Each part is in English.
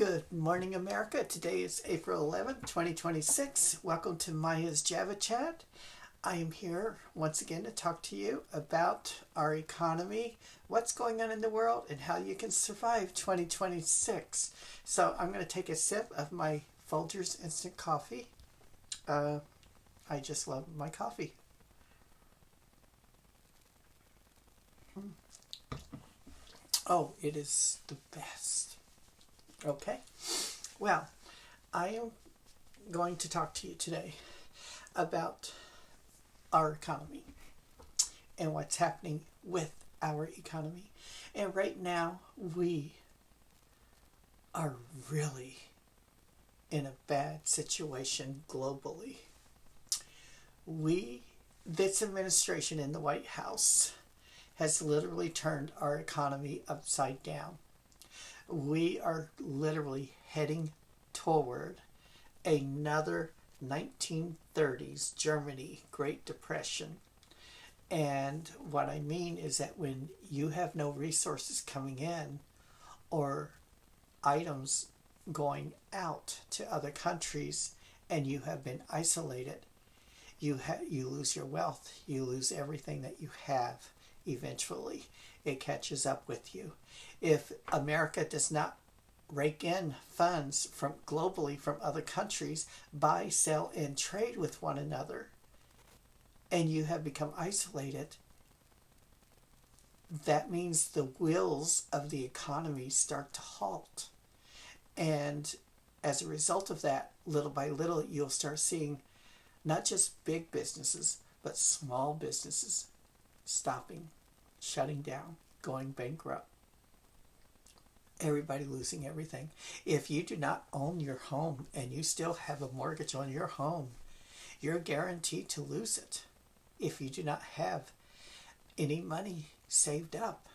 Good morning, America. Today is April 11th, 2026. Welcome to Maya's Java Chat. I am here once again to talk to you about our economy, what's going on in the world, and how you can survive 2026. So I'm going to take a sip of my Folgers instant coffee. I just love my coffee. Oh, it is the best. Okay. Well, I am going to talk to you today about our economy and what's happening with our economy. And right now, we are really in a bad situation globally. This administration in the White House has literally turned our economy upside down. We are literally heading toward another 1930s Germany Great Depression. And what I mean is that when you have no resources coming in or items going out to other countries and you have been isolated, you lose your wealth, you lose everything that you have eventually. It catches up with you. If America does not rake in funds from globally from other countries, buy, sell, and trade with one another, and you have become isolated, that means the wheels of the economy start to halt. And as a result of that, little by little, you'll start seeing not just big businesses, but small businesses stopping, shutting down, going bankrupt. Everybody losing everything. If you do not own your home and you still have a mortgage on your home, you're guaranteed to lose it if you do not have any money saved up.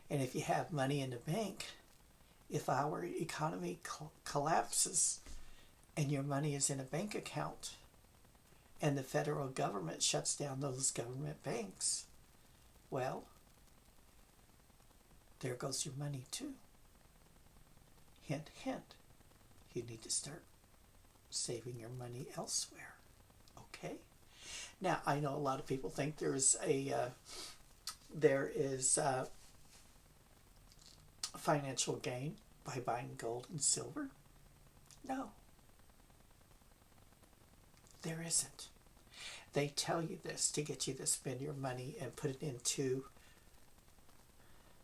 And if you have money in the bank, if our economy collapses and your money is in a bank account and the federal government shuts down those government banks, well, there goes your money too. Hint, hint. You need to start saving your money elsewhere. Okay? Now, I know a lot of people think there is financial gain by buying gold and silver. No, there isn't. They tell you this to get you to spend your money and put it into,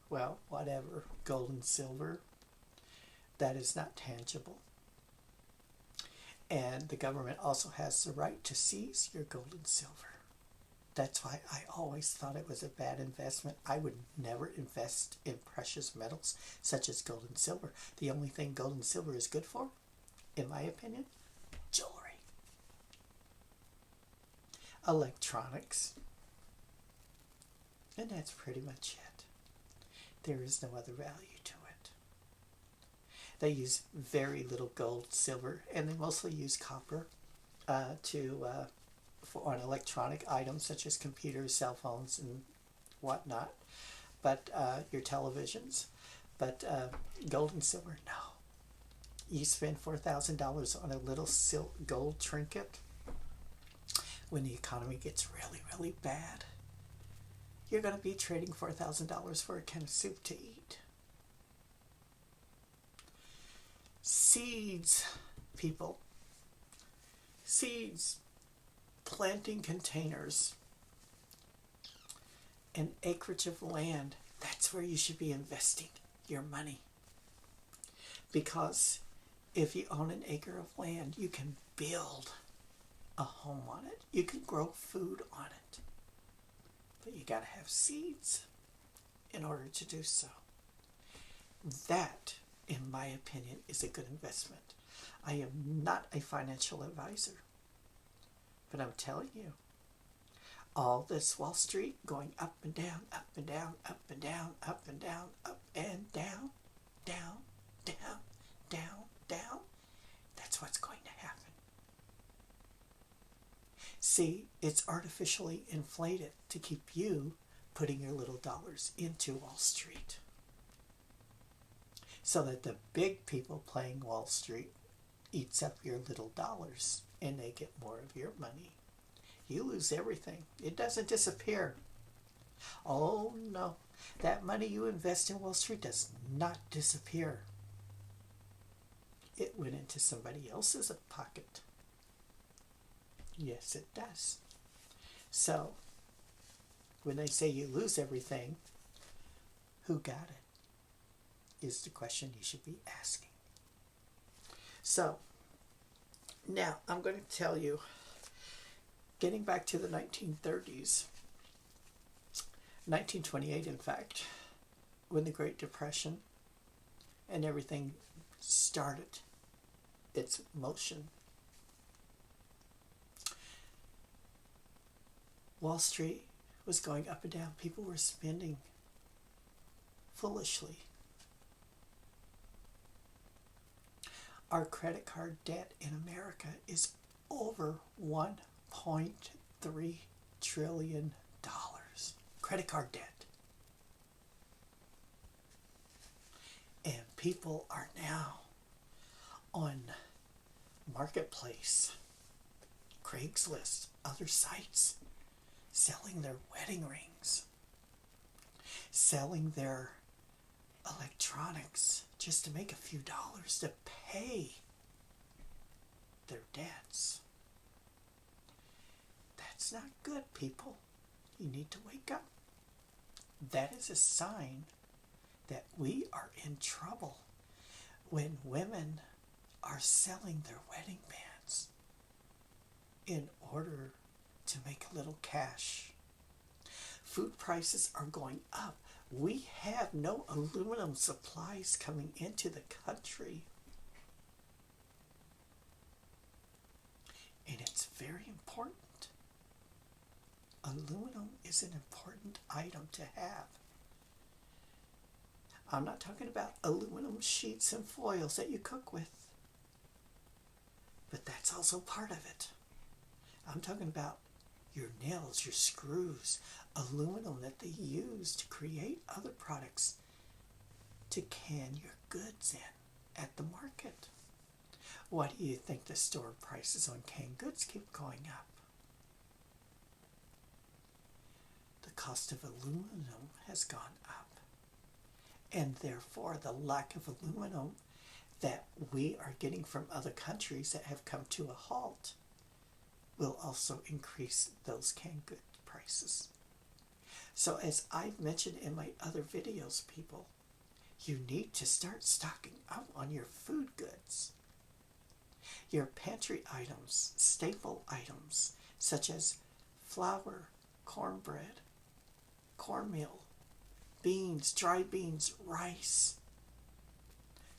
well, whatever, gold and silver. That is not tangible. And the government also has the right to seize your gold and silver. That's why I always thought it was a bad investment. I would never invest in precious metals such as gold and silver. The only thing gold and silver is good for, in my opinion, jewelry, electronics, and that's pretty much it. There is no other value to it. They use very little gold, silver, and they mostly use copper on electronic items such as computers, cell phones, and whatnot. But your televisions. But gold and silver, no. You spend $4,000 on a little gold trinket. When the economy gets really, really bad, you're going to be trading $4,000 for a can of soup to eat. Seeds, people. Seeds. Planting containers. An acreage of land. That's where you should be investing your money. Because if you own an acre of land, you can build a home on it. You can grow food on it. But you got to have seeds in order to do so. That, in my opinion, is a good investment. I am not a financial advisor, but I'm telling you, all this Wall Street going up and down, up and down, up and down, up and down, up and down, down, down, down, down, that's what's going to happen. See, it's artificially inflated to keep you putting your little dollars into Wall Street. so that the big people playing Wall Street eats up your little dollars and they get more of your money. You lose everything. It doesn't disappear. Oh no, that money you invest in Wall Street does not disappear. It went into somebody else's pocket. Yes, it does. So, when they say you lose everything, who got it? Is the question you should be asking. So, now I'm going to tell you, getting back to the 1930s, 1928 in fact, when the Great Depression and everything started its motion. Wall Street was going up and down. People were spending foolishly. Our credit card debt in America is over $1.3 trillion. Credit card debt. And people are now on Marketplace, Craigslist, other sites, selling their wedding rings, selling their electronics just to make a few dollars to pay their debts. That's not good, people. You need to wake up. That is a sign that we are in trouble when women are selling their wedding bands in order to make a little cash. Food prices are going up. We have no aluminum supplies coming into the country. And it's very important. Aluminum is an important item to have. I'm not talking about aluminum sheets and foils that you cook with, but that's also part of it. I'm talking about your nails, your screws, aluminum that they use to create other products to can your goods in at the market. Why do you think the store prices on canned goods keep going up? The cost of aluminum has gone up, and therefore the lack of aluminum that we are getting from other countries that have come to a halt will also increase those canned good prices. So as I've mentioned in my other videos, people, you need to start stocking up on your food goods. Your pantry items, staple items, such as flour, cornbread, cornmeal, beans, dry beans, rice,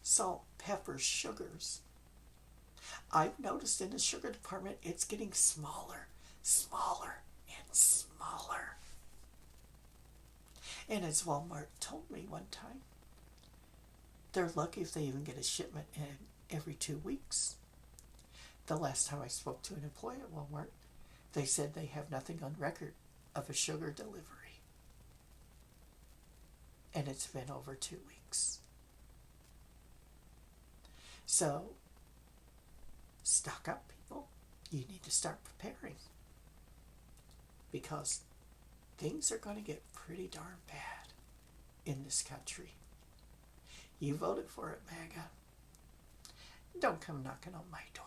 salt, pepper, sugars. I've noticed in the sugar department it's getting smaller, smaller, and smaller. And as Walmart told me one time, they're lucky if they even get a shipment in every 2 weeks. The last time I spoke to an employee at Walmart, they said they have nothing on record of a sugar delivery. And it's been over 2 weeks. So, stock up, people. You need to start preparing. Because things are going to get pretty darn bad in this country. You voted for it, MAGA. Don't come knocking on my door,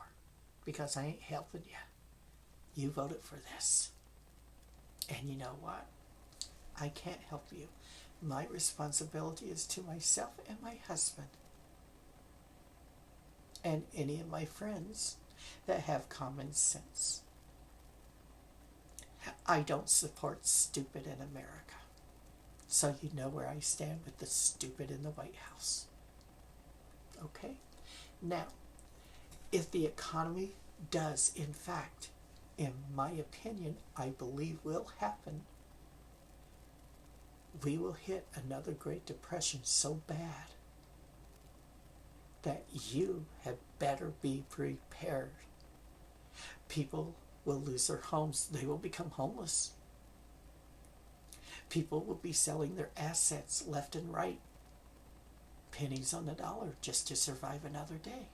because I ain't helping you. You voted for this. And you know what? I can't help you. My responsibility is to myself and my husband. And any of my friends that have common sense. I don't support stupid in America. So you know where I stand with the stupid in the White House. Okay? Now, if the economy does, in fact, in my opinion, I believe will happen, we will hit another Great Depression so bad that you had better be prepared. People will lose their homes. They will become homeless. People will be selling their assets left and right. pennies on the dollar just to survive another day.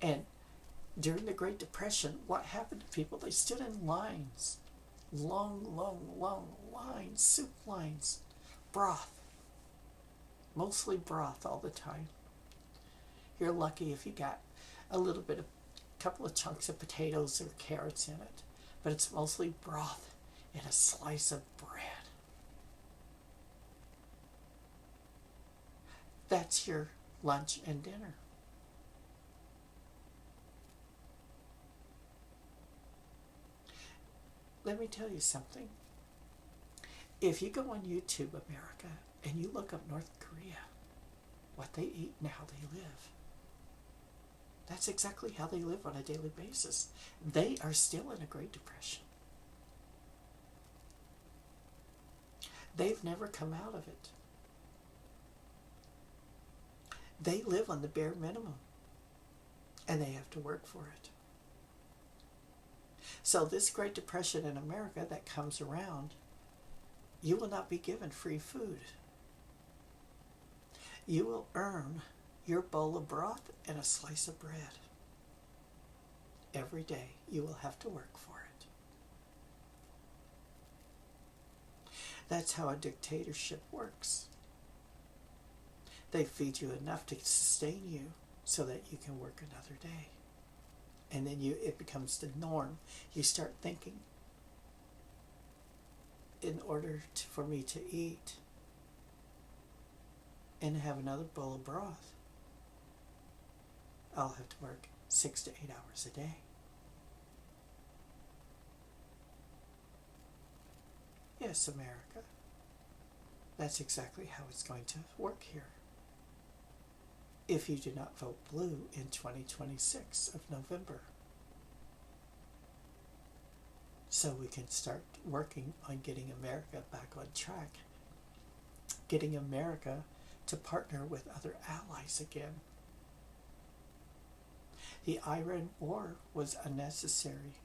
And during the Great Depression, what happened to people? They stood in lines, long lines, soup lines, broth, mostly broth all the time. You're lucky if you got a little bit of, couple of chunks of potatoes or carrots in it, but it's mostly broth and a slice of bread. That's your lunch and dinner. Let me tell you something. If you go on YouTube America and you look up North Korea, what they eat and how they live, that's exactly how they live on a daily basis. They are still in a Great Depression. They've never come out of it. They live on the bare minimum, and they have to work for it. So this Great Depression in America that comes around, you will not be given free food. You will earn your bowl of broth and a slice of bread. Every day you will have to work for it. That's how a dictatorship works. They feed you enough to sustain you so that you can work another day. And then it becomes the norm. You start thinking, in order for me to eat and have another bowl of broth, I'll have to work 6 to 8 hours a day. Yes, America. That's exactly how it's going to work here. If you do not vote blue in 2026 of November. So we can start working on getting America back on track. Getting America to partner with other allies again. The Iran War was unnecessary.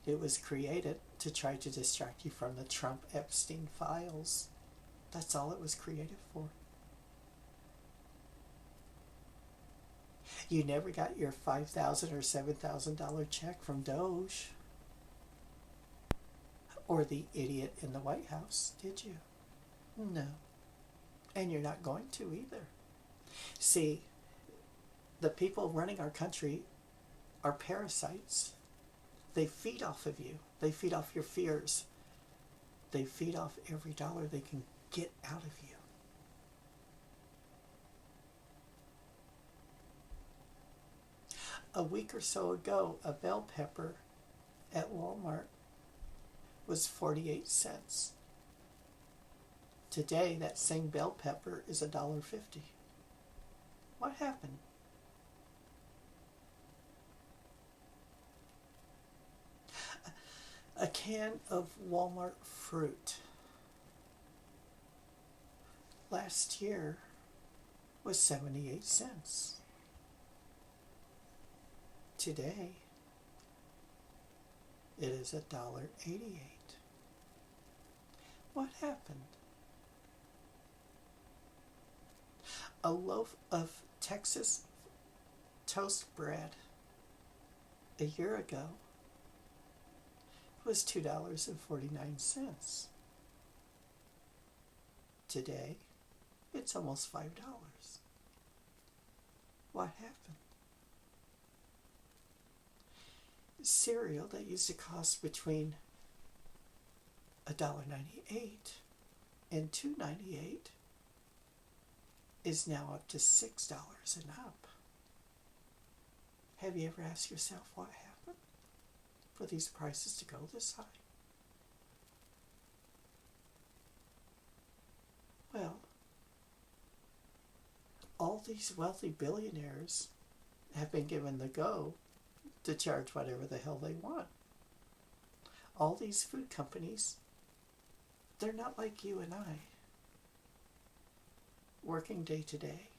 It was created to try to distract you from the Trump Epstein files. That's all it was created for. You never got your $5,000 or $7,000 check from Doge or the idiot in the White House, did you? No. And you're not going to either. See, the people running our country are parasites. They feed off of you. They feed off your fears. They feed off every dollar they can get out of you. A week or so ago, a bell pepper at Walmart was 48 cents. Today, that same bell pepper is $1.50. What happened? A can of Walmart fruit last year was 78 cents. Today, it is $1.88. What happened? A loaf of Texas toast bread a year ago was $2.49. Today, it's almost $5. What happened? Cereal that used to cost between $1.98 and $2.98 is now up to $6 and up. Have you ever asked yourself what happened for these prices to go this high? Well, all these wealthy billionaires have been given the go to charge whatever the hell they want. All these food companies, they're not like you and I, working day to day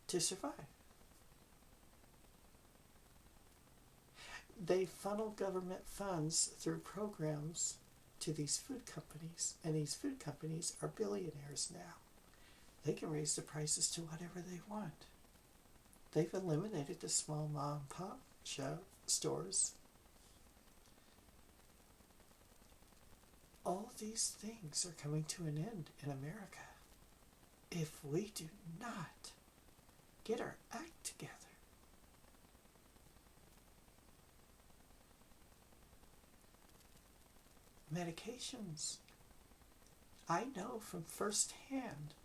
to survive. They funnel government funds through programs to these food companies, and these food companies are billionaires now. They can raise the prices to whatever they want. They've eliminated the small mom and pop stores. All these things are coming to an end in America if we do not get our act together. Medications. I know from firsthand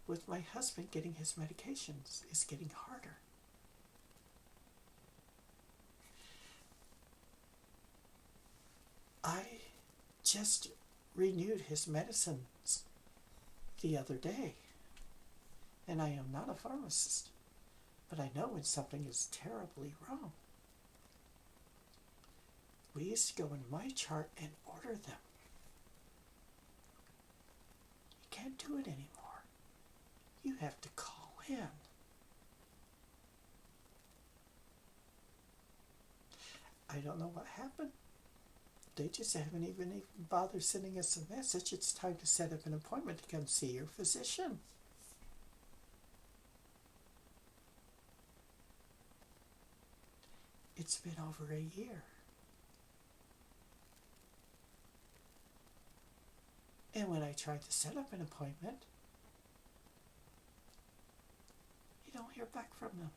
with my husband getting his medications is getting harder. I just renewed his medicines the other day, and I am not a pharmacist, but I know when something is terribly wrong. We used to go in my chart and order them. You can't do it anymore. You have to call in. I don't know what happened. They just haven't even bothered sending us a message. It's time to set up an appointment to come see your physician. It's been over a year. And when I tried to set up an appointment, you don't hear back from them.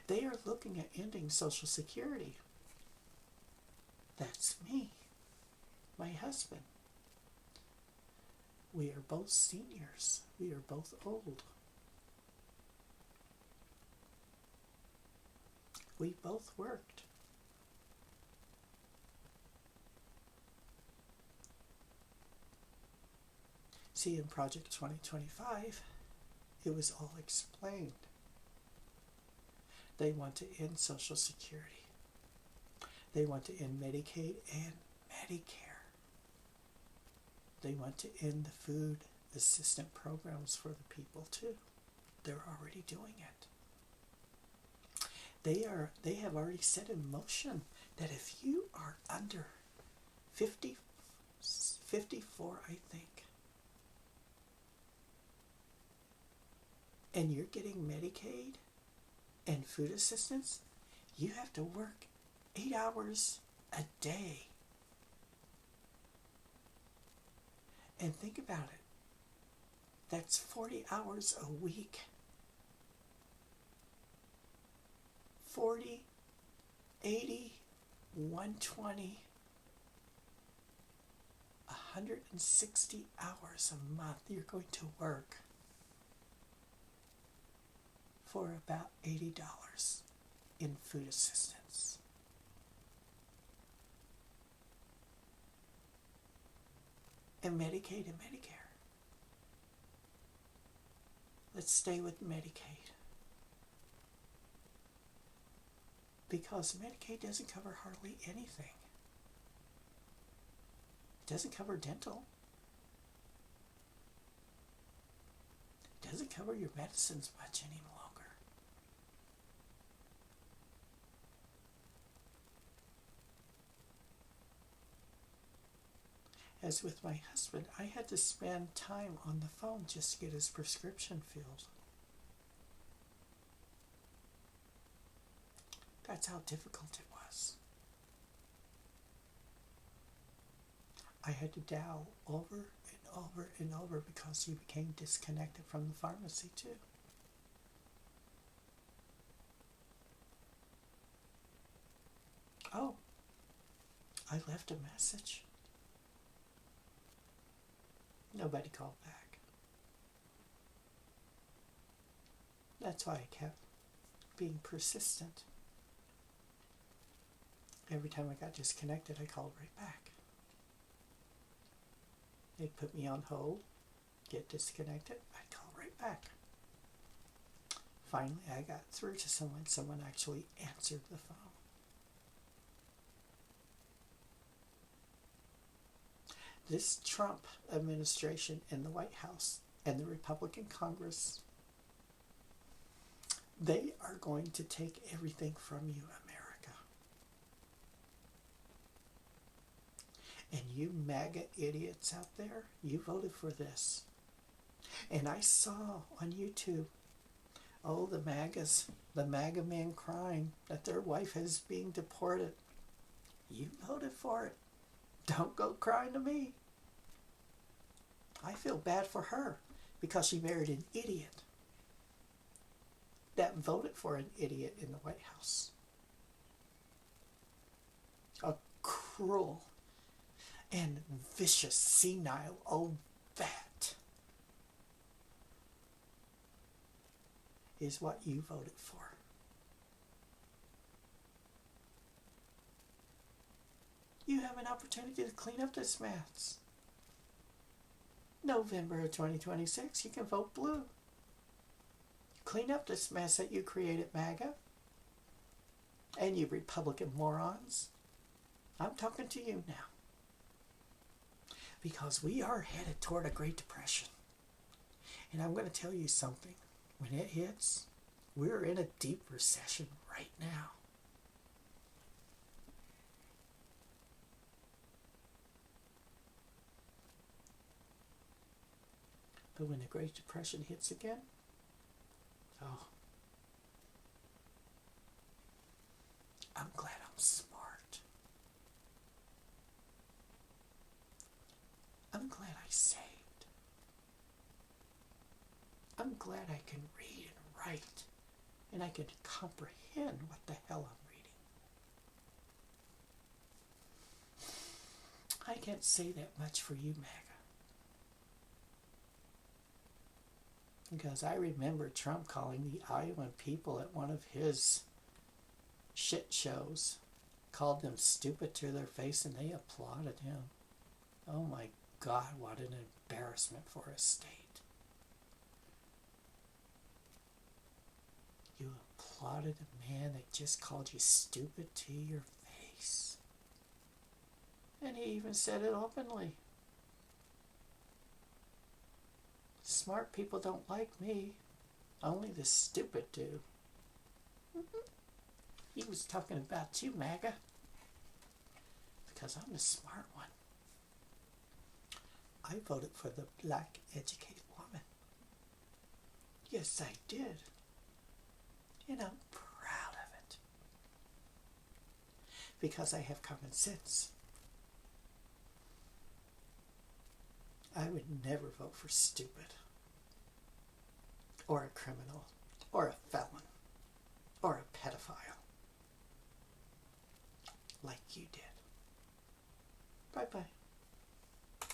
They are looking at ending Social Security. That's me, my husband. We are both seniors. We are both old. We both worked. See, in Project 2025, it was all explained. They want to end Social Security. They want to end Medicaid and Medicare. They want to end the food assistance programs for the people too. They're already doing it. They have already set in motion that if you are under 54, I think, and you're getting Medicaid and food assistance, you have to work 8 hours a day. And think about it. That's 40 hours a week. 40, 80, 120, 160 hours a month you're going to work for about $80 in food assistance. And Medicaid and Medicare. Let's stay with Medicaid. Because Medicaid doesn't cover hardly anything. It doesn't cover dental. It doesn't cover your medicines much any longer. As with my husband, I had to spend time on the phone just to get his prescription filled. That's how difficult it was. I had to dial over and over and over because you became disconnected from the pharmacy too. Oh, I left a message. Nobody called back. That's why I kept being persistent. Every time I got disconnected, I called right back. They'd put me on hold, get disconnected, I'd call right back. Finally, I got through to someone. Someone actually answered the phone. This Trump administration in the White House and the Republican Congress, they are going to take everything from you, America. you MAGA idiots out there, you voted for this. And I saw on YouTube, oh, the MAGA men crying that their wife is being deported. You voted for it. Don't go crying to me. I feel bad for her because she married an idiot that voted for an idiot in the White House. A cruel and vicious, senile old bat is what you voted for. You have an opportunity to clean up this mess. November of 2026, you can vote blue. Clean up this mess that you created, MAGA. And you Republican morons. I'm talking to you now. Because we are headed toward a Great Depression. And I'm going to tell you something. When it hits, we're in a deep recession right now. But when the Great Depression hits again, oh, I'm glad I'm smart. I'm glad I saved. I'm glad I can read and write, and I can comprehend what the hell I'm reading. I can't say that much for you, MAGA. Because I remember Trump calling the Iowan people at one of his shit shows, called them stupid to their face, and they applauded him. Oh my God, what an embarrassment for a state. You applauded a man that just called you stupid to your face. And he even said it openly. Smart people don't like me. Only the stupid do. He was talking about you, MAGA. Because I'm the smart one. I voted for the black educated woman. Yes, I did. And I'm proud of it. Because I have common sense. I would never vote for stupid, or a criminal, or a felon, or a pedophile, like you did. Bye-bye.